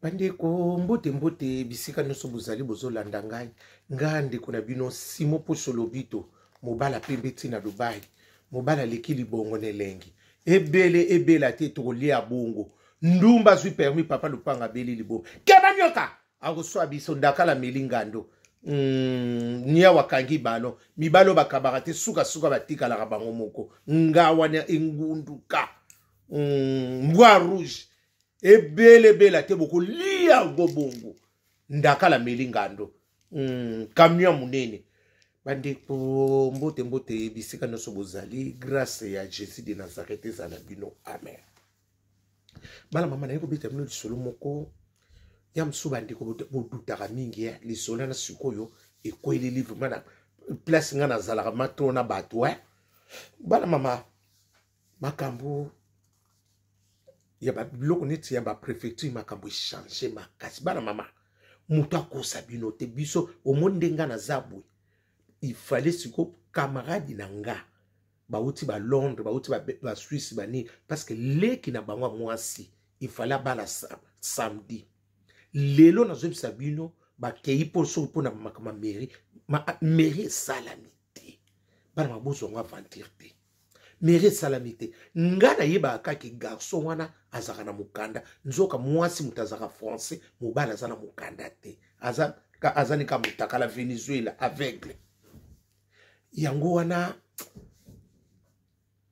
Bandeko mbote mbote bisika nyonso bozali bozolanda ngai ndeko na bino Simo Poso Lobito mobala pembe tina Dubai mobala leki libongo nelengi ebele te tokolia bongo ndumba zwi permis papa lupanga beli libongo keba nyoka akoswa biso ndakala melingando nia wakangi balo mibalo bakabaka te suka batikala bango moko ngawa na engunduka mbwa rouge ebele te boko lia gobongo ndakala melingando camion munene bandeko mbote bisika nyonso bozali grâce ya Jésus de Nazareth ezala bino amen. Bala mama na yeko beta bino lisolo moko ya msu bandeko bodutaka mingi ya lisolo na sikoyo ekweli livre mana place nga nazalaka matona bato bala mama makambo ya ba biloko neti ya ba préfecture makambo changer makasi bana mama muta kosa bino te biso omonde nga na zabwe il fallait siko camarade na nga bauti ba Londres bauti ba Suisse bani parce que leki na bango mwasi il fallait bala samedi lelo na zobisa bino ba kei poso pona makama mairie salamité bana maboso nga aventure te mairie salamité ngana yeba kaki garçon wana azaka na mukanda nzoka mwasi mutazaka français mobala azana mukanda te azani ka mutakala Venezuela aveugle yango wana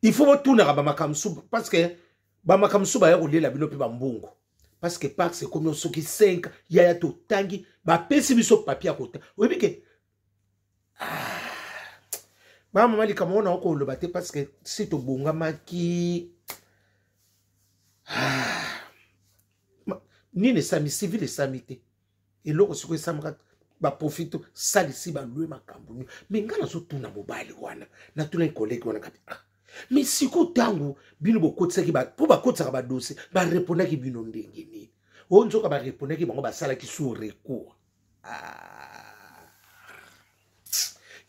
il faut tourner ba makamsu parce que ba makamsu ba yako lela bino pe ba mbongo parce que pax c'est comme soki 5 ya to tangi ba pesi biso papier akota oyebike mama mali kama ona oko loba te parce que si to bonga maki nini sami civil samité et loko siko samaka ba profito salisi ba louer makambo mais ngala zo tuna mobali wana na tuna collègue wana kapi mais siko tangu bino bokotisa ki ba po bakotisa ba dossier ba répondre ki bino ndenge ni onzo ka ba répondre ki bango ba sala ki sur recours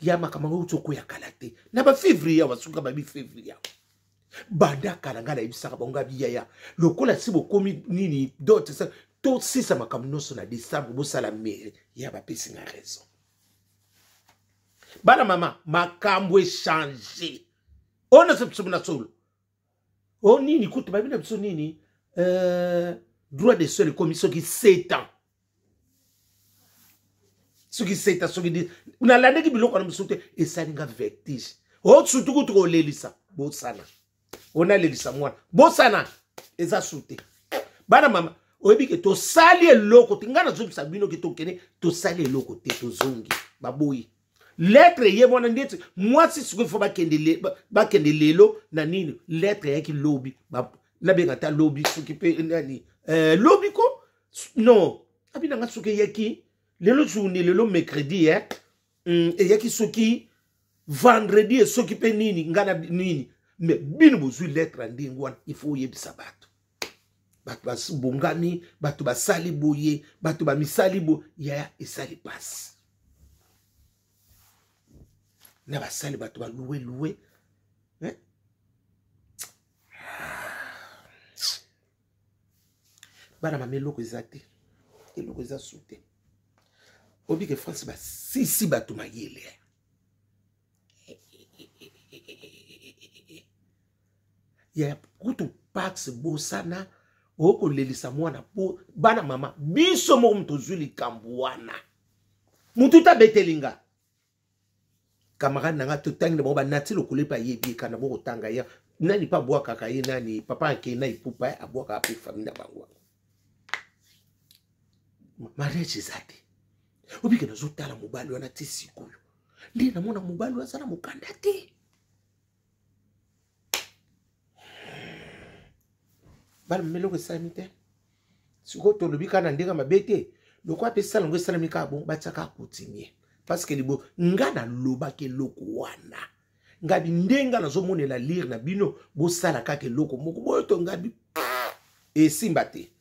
ya makamanga utoko ya kalate na ba février wasuka ba bi février banda kalanga na ibisaka bonga biyaya lokola sibo komi nini d'autres ça tout si ça makamno so na décembre bo sala mairie ya ba pesi nga raison bana mama makambo changer on a ce na solo on nini kutu ba bina biso nini droit de seul commission qui 7 ans ce qui c'est ce qui dit na lande ki biloko na msote esalinga vertige o tsutuku to lelisa bosana ona lelisa mwana bosana eza sute bana mama oyebike to sali eloko tingana zobisa bino ki tokene to sali eloko te to zongi baboyi lettre ye mwana ndeti mwasi siko fo bakende lelo na nini lettre yaki lobby na benga ta lobby suki pe nani lobby ko non abina nga suki yaki lelo journée lelo mercredi et yaki soki vendredi et soki pe nini ngana nini mais bino bozui lettre ndingwana il faut yebisa bato bato bongami bato basali boye bato ba misali bo ya esali passe na basali bato ba louer bana mamelo ko ezate eloko eza soute obi que France ba si bato mayele ya kutu pax bosana oko lelisa mwana po bana mama biso mo mto zuli kambuana mututa betelinga camarade nanga totangi na ba nati lokulepa yebi kana bo tanga ya nani pa boa kaka ye nani papa ke na ipupa aboka pe famille na bango mariage zati obike na zotala mobali wana te sikoyo ndi na mona mobali wazana mukanda te bal meloko samite siko to lobika na ndinga mabete lokwa pe sala ngo sala mika bon bataka continuer parce que libo ngana lobake loko wana ngabi ndenga na zo monela lire na bino bo sala kake loko moko boto ngabi esimba te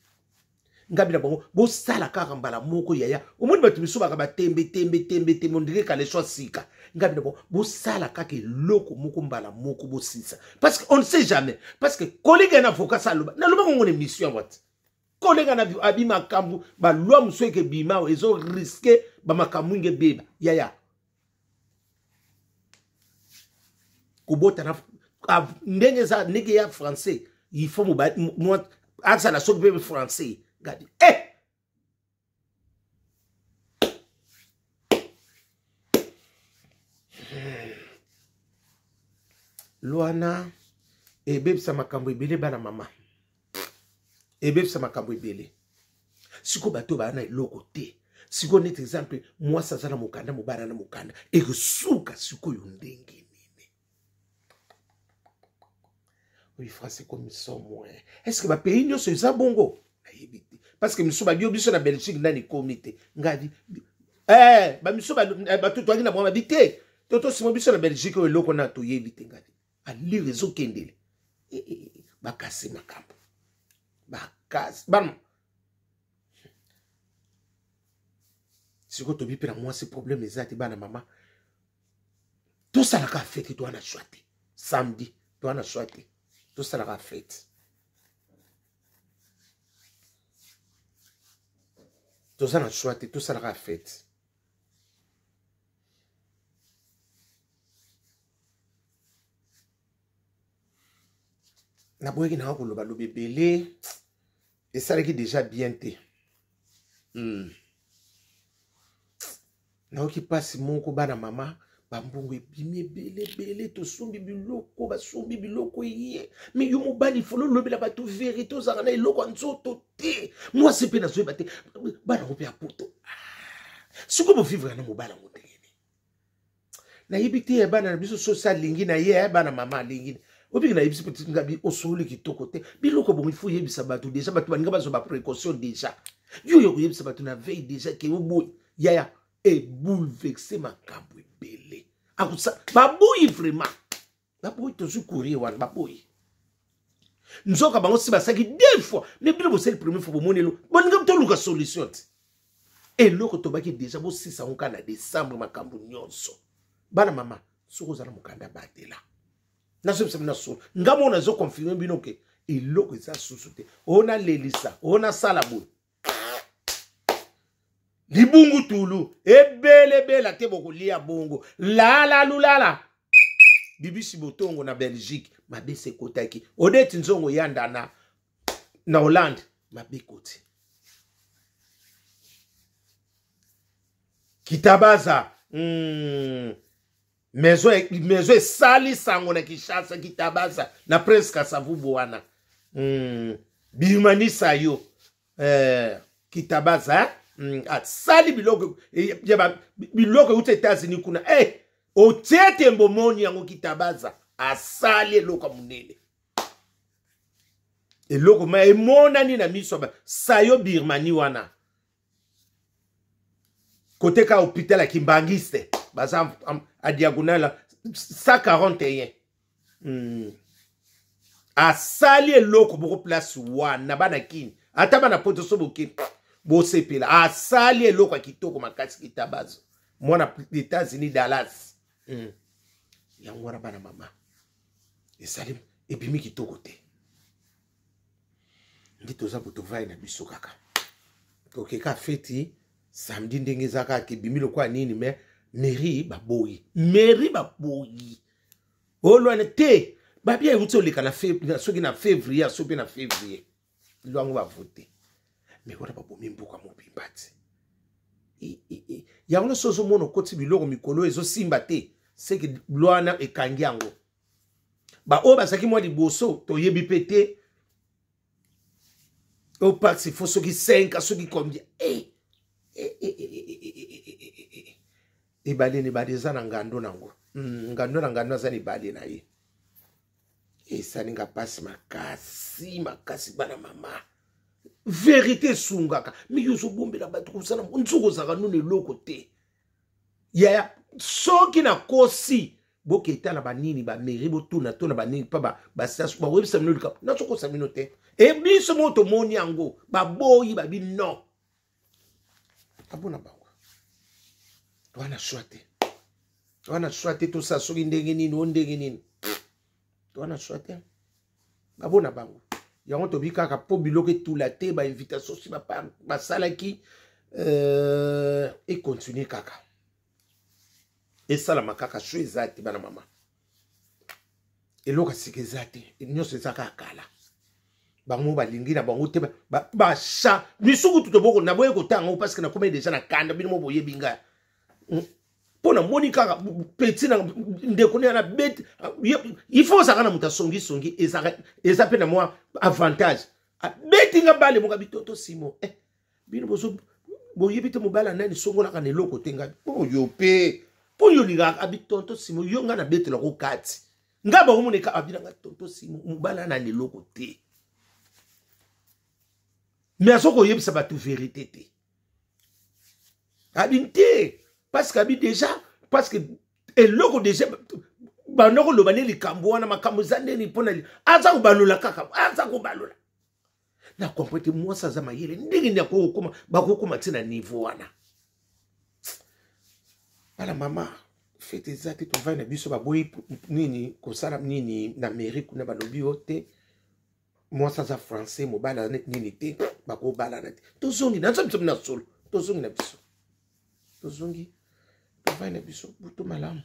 ngabi na bongo bo sala kaka mbala moko yaya omoni batu biso baka tembe mondire kale so sika ngabi na bongo bo sala kaka loko moko mbala moko bo sisa parce que on ne sait jamais parce que collègue na avocat saloba na loba ngone mission wat kolenga na abi makambu ba loi musweke bima ezo risquer ba makambu nge beba yaya kubota na ndenge za nige ya français il faut moi asa la so bebe français gadi Luana ebebisa makambo ebele bana mama ebebisa makambo ebele siko bato bana eloko te siko net exemple moi ça na mokanda mobana na mokanda ekosuka siko yo ndenge nini oui français comme ils sont moins est-ce que ba pays nyonso eza bongo parce que miso ba biso na Belgique ndani comité ngadi ba miso ba tutu na mwa bité toto simo biso na Belgique eloko na to yebite ngadi ali réseau kendele bakasi makambo bakasi bam siko to bipela moi c'est problème ezati bana mama tout ça la fête toi na choisi samedi toi na choisi tout ça la fête tout ça na choisi tout ça la fête na boyeki na koloba lobe belé et ça qui déjà bien té na oki passe moko bana mama bambongo ebimi belé to sombi biloko basombi biloko yé mais yo mobali folo lobela bato vérité ozanga na eloko nzoto té moi c'est pe na zoeba té bana ko pe apoto siko bo vivre na mobala ngotengeni na yibité bana biso social lingi na ye bana mama lingi obi na yebisi petit ngabi osoli kitoko te biloko bon il faut yebisa bato déjà bato baninga bazo ba précaution déjà yo yebisa bato na veille déjà ke obo yaya et bouleverser makambo ebele akusa baboyi vraiment baboyi toujours courir wana baboyi nzoka bango si basaki deux fois mais bilo c'est le premier fois bomonelo boninga to luka solution et loko to baki déjà bo 6 ans kana décembre makambo nyonso bana mama soko zana mukanda batela na so na so ngamo na zo confirmer bino ke eloko eza susuté ona lelisa ona salabo libungu tulu ebele bela te boko lia bongo la lulala bibisi botongo na Belgique mabese kotaki odeti nzongo yanda na Hollande mabekoti kitabaza mezo sali sango na Kishasa kitabaza na presque savubo wana bimanisa yo kitabaza sali biloko uta États-Unis kuna otete mbomoni yango kitabaza asali eloko munene eloko ma emonani na miso ba sayo Birmanie wana côté ka hôpital ya Kimbangiste baza a diagonale 141 asali eloko boko place wana bana kini ata bana poto so boke bo sepela asali eloko kitoko makasi kitabazo mwana États-Unis Dallas yango wana bana mama esali ebimi kitoko te ndito za boto vai na biso kaka toke ka feti samedi ndenge zaka ke bimi lokwa nini mais mairie baboyi olwana te babia utoleka na soki na février soki na février lwango ba voter mais kota babomi mbuka mobimba te yango sozo mono koti biloko mikolo ezo simba te seki lwana ekangi yango ba o basaki mwa liboso to yebi pete o paxi fo soki 5 soki combien ibali ni badiza na ngando nango ngando za ni bali na ye esani nga pasi makasi bana mama vérité sungaka mi yoso bombela bato kusana nzuko zaka nune loko te ya soki na kosi boke etala banini ba mairie botuna tona banini pa ba sas ba websa minolika na soko sa minote e biso moto moni yango ba boyi ba bi no abona bango wana swate to sa soki ndenge nini o ndenge nini wana swate babona bango yango tobi kaka po biloko etula te bainvitation si basalaki econtinue kaka esalama kaka so eza te bana mama eloko sika eza te nyonso eza kaka kala bango balingi na bango te basha misuku tutoboko na boye kotanga parce que nakoma déjà na kanda bino mo boyebi nga pona moni kaka petit na ndeko na bête il faut ça kana muta songi eza pe na moi avantage bête nga bale mo ka bitoto simo bino bozo boyebi te mobala nani songo na kana eloko te nga oyo pe po yo linga abitoto simo yo nga na bête la ko kati nga ba mo ne ka abina nga tonto simo mobala na eloko te. Mais à ce qu'on y a, ça va tout vérité. Habité, parce qu'habite déjà, parce que, et l'eau déjà, banoko le bané les cambouana, ma camozane, ni ponali, aza ou balola kaka, aza ou balola. Na comprenez moi ça za mayele, ndenge ni ako kuma, bako kuma tina niveau wana. Ala mama, fete zate tu va na biso ba boy nini kosala nini na Amérique na balobi ote. Moi ça za français mo bala net nini te bako bala net tozongi na tsamtsa na solo tozongi na biso tozongi to va na biso buto malamu